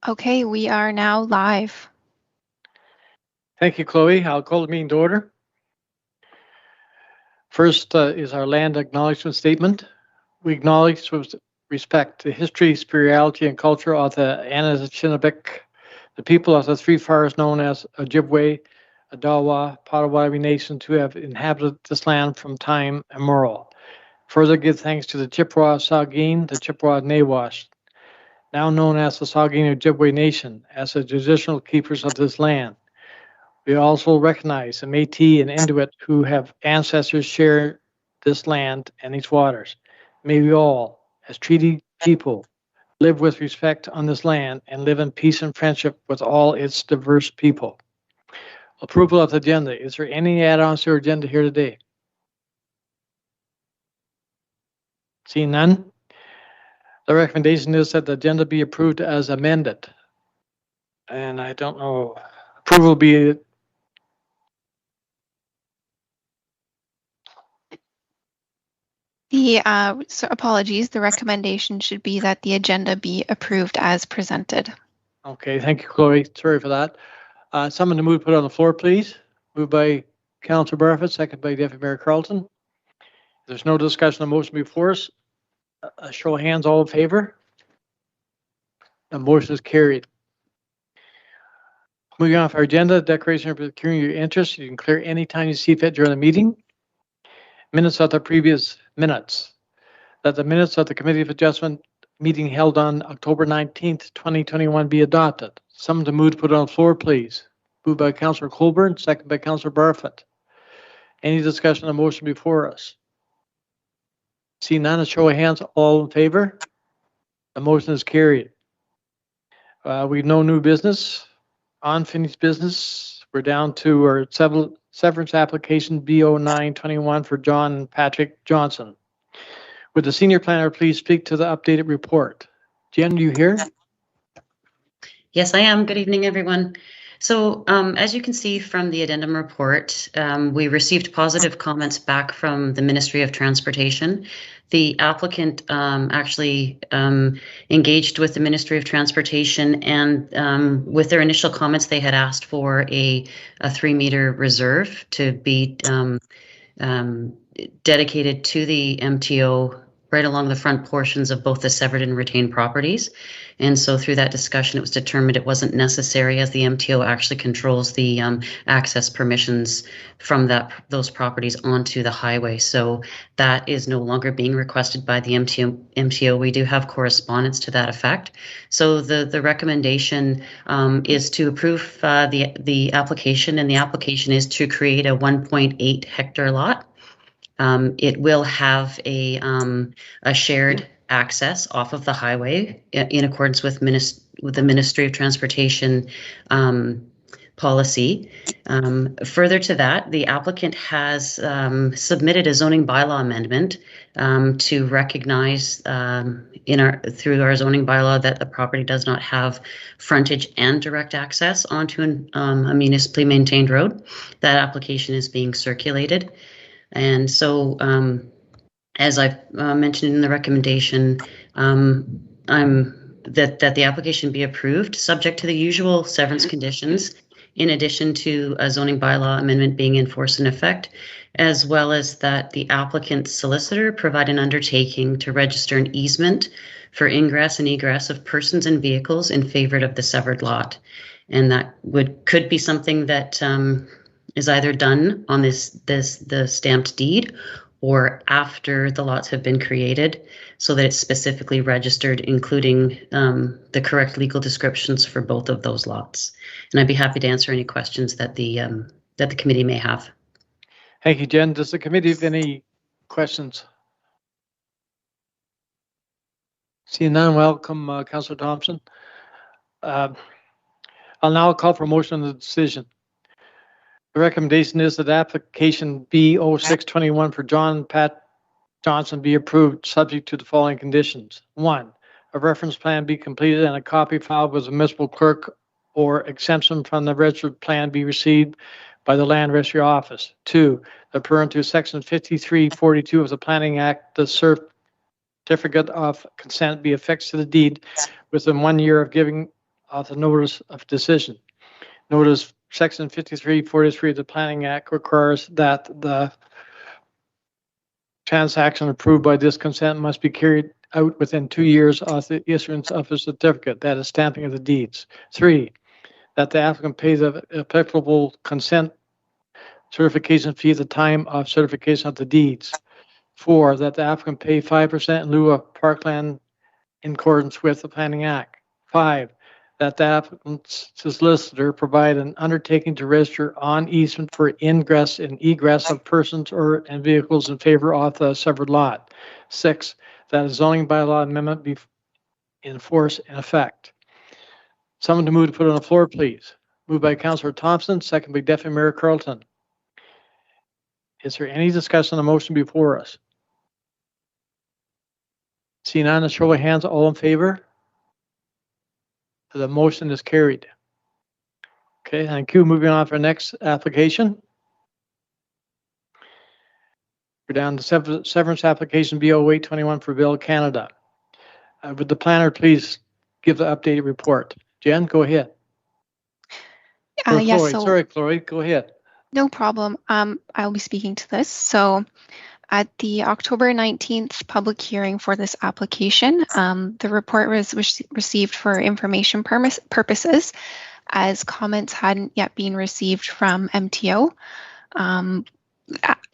Okay, we are now live. Thank you, Chloe. I'll call the meeting to order. First is our land acknowledgement statement. We acknowledge with respect the history, spirituality, and culture of the Anishinaabeg, the people of the three forests known as Ojibwe, Odawa, Potawatomi nations who have inhabited this land from time immemorial. Further, give thanks to the Chippewa Saugeen, the Chippewa Nawash, now known as the Saugeen Ojibwe Nation, as the traditional keepers of this land. We also recognize the Métis and Inuit who have ancestors share this land and its waters. May we all, as treaty people, live with respect on this land and live in peace and friendship with all its diverse people. Approval of the agenda. Is there any add-ons to our agenda here today? Seeing none, the recommendation is that the agenda be approved as amended. And I don't know, approval be Apologies, the recommendation should be that the agenda be approved as presented. okay. Thank you, Chloe. Sorry for that. Someone to move put on the floor, please. Moved by Councillor Barfoot, second by Deputy Mayor Carlton. If there's no discussion on the motion before us, a show of hands, all in favor. The motion is carried. Moving on with our agenda, declaration of declaring your interest. You can clear anytime you see fit during the meeting. Minutes of the previous minutes. That the minutes of the Committee of Adjustment meeting held on October 19th, 2021 be adopted. Someone to move to put on the floor, please. Moved by Councillor Colburn, second by Councillor Barfoot. Any discussion on the motion before us? See none, a show of hands, all in favor. The motion is carried. We have no new business. Unfinished business. We're down to our severance application B0921 for John Patrick Johnson. Would the senior planner please speak to the updated report? Jen, you here? Yes, I am. Good evening, everyone. So as you can see from the addendum report, we received positive comments back from the Ministry of Transportation. The applicant actually engaged with the Ministry of Transportation, and with their initial comments, they had asked for a 3-meter reserve to be dedicated to the MTO right along the front portions of both the severed and retained properties. And so through that discussion, it was determined it wasn't necessary, as the MTO actually controls the access permissions from those properties onto the highway. So that is no longer being requested by the MTO. We do have correspondence to that effect. So the recommendation is to approve the application, and the application is to create a 1.8 hectare lot. It will have a shared access off of the highway in accordance with the Ministry of Transportation policy. Further to that, the applicant has submitted a zoning bylaw amendment to recognize through our zoning bylaw that the property does not have frontage and direct access onto a municipally maintained road. That application is being circulated. And so, as I've mentioned in the recommendation, that the application be approved, subject to the usual severance conditions, in addition to a zoning bylaw amendment being in force and effect, as well as that the applicant's solicitor provide an undertaking to register an easement for ingress and egress of persons and vehicles in favor of the severed lot. And that could be something that is either done on the stamped deed or after the lots have been created, so that it's specifically registered, including the correct legal descriptions for both of those lots. And I'd be happy to answer any questions that the committee may have. Thank you, Jen. Does the committee have any questions? Seeing none, welcome, Councillor Thompson. I'll now call for a motion on the decision. The recommendation is that application B0621 for John Pat Johnson be approved, subject to the following conditions. 1, a reference plan be completed and a copy filed with the municipal clerk, or exemption from the registered plan be received by the Land Registry Office. 2, pursuant to Section 5342 of the Planning Act, the certificate of consent be affixed to the deed within 1 year of giving of the notice of decision. Notice Section 5343 of the Planning Act requires that the transaction approved by this consent must be carried out within 2 years of the issuance of a certificate, that is stamping of the deeds. 3, that the applicant pays the applicable consent certification fee at the time of certification of the deeds. 4, that the applicant pay 5% in lieu of parkland in accordance with the Planning Act. 5, that the applicant's solicitor provide an undertaking to register on easement for ingress and egress of persons and vehicles in favor of the severed lot. 6, that a zoning bylaw amendment be in force and effect. Someone to move to put on the floor, please. Moved by Councillor Thompson, second by Deputy Mayor Carleton. Is there any discussion on the motion before us? Seeing none, a show of hands, all in favor? The motion is carried. Okay, thank you. Moving on to our next application. We're down to severance application B0821 for Bell Canada. Would the planner please give the updated report? Jen, go ahead. Yes. Sorry, Chloe, go ahead. No problem. I'll be speaking to this. So at the October 19th public hearing for this application, the report was received for information purposes as comments hadn't yet been received from MTO.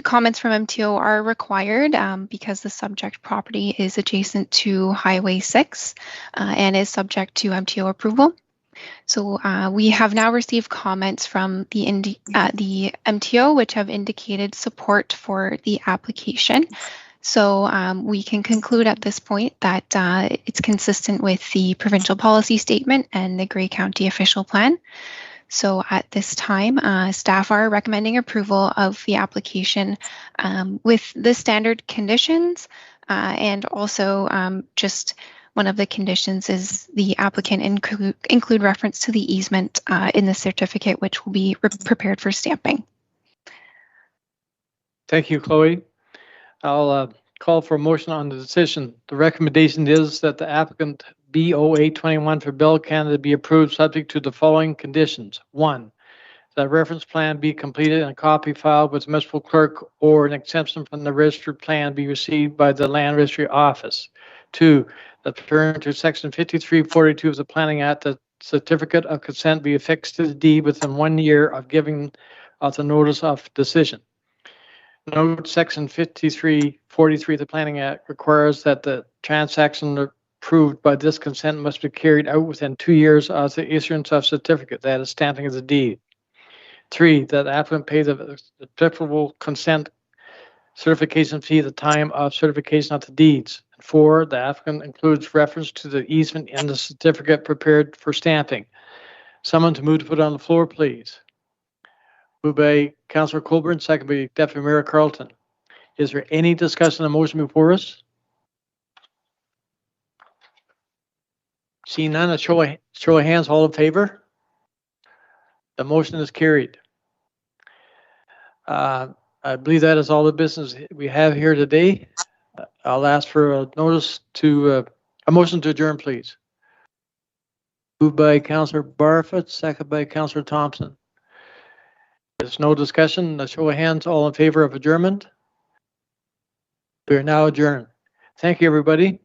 Comments from MTO are required because the subject property is adjacent to Highway 6 and is subject to MTO approval. So we have now received comments from the MTO, which have indicated support for the application. So we can conclude at this point that it's consistent with the provincial policy statement and the Grey County official plan. So at this time, staff are recommending approval of the application with the standard conditions and also just one of the conditions is the applicant include reference to the easement in the certificate, which will be prepared for stamping. Thank you, Chloe. I'll call for a motion on the decision. The recommendation is that the applicant B0821 for Bell Canada be approved subject to the following conditions. 1, that reference plan be completed and a copy filed with the municipal clerk or an exemption from the registered plan be received by the Land Registry Office. 2, that pursuant to Section 5342 of the Planning Act, the certificate of consent be affixed to the deed within 1 year of giving of the notice of decision. Note Section 5343 of the Planning Act requires that the transaction approved by this consent must be carried out within 2 years of the issuance of certificate, that is stamping of the deed. 3, that the applicant pay the applicable consent certification fee at the time of certification of the deeds. 4, the applicant includes reference to the easement in the certificate prepared for stamping. Someone to move to put on the floor, please. Moved by Councillor Colburn, second by Deputy Mayor Carleton. Is there any discussion on the motion before us? Seeing none, a show of hands, all in favor? The motion is carried. I believe that is all the business we have here today. I'll ask for a motion to adjourn, please. Moved by Councillor Barfoot, second by Councillor Thompson. There's no discussion. A show of hands, all in favor of adjournment. We are now adjourned. Thank you, everybody.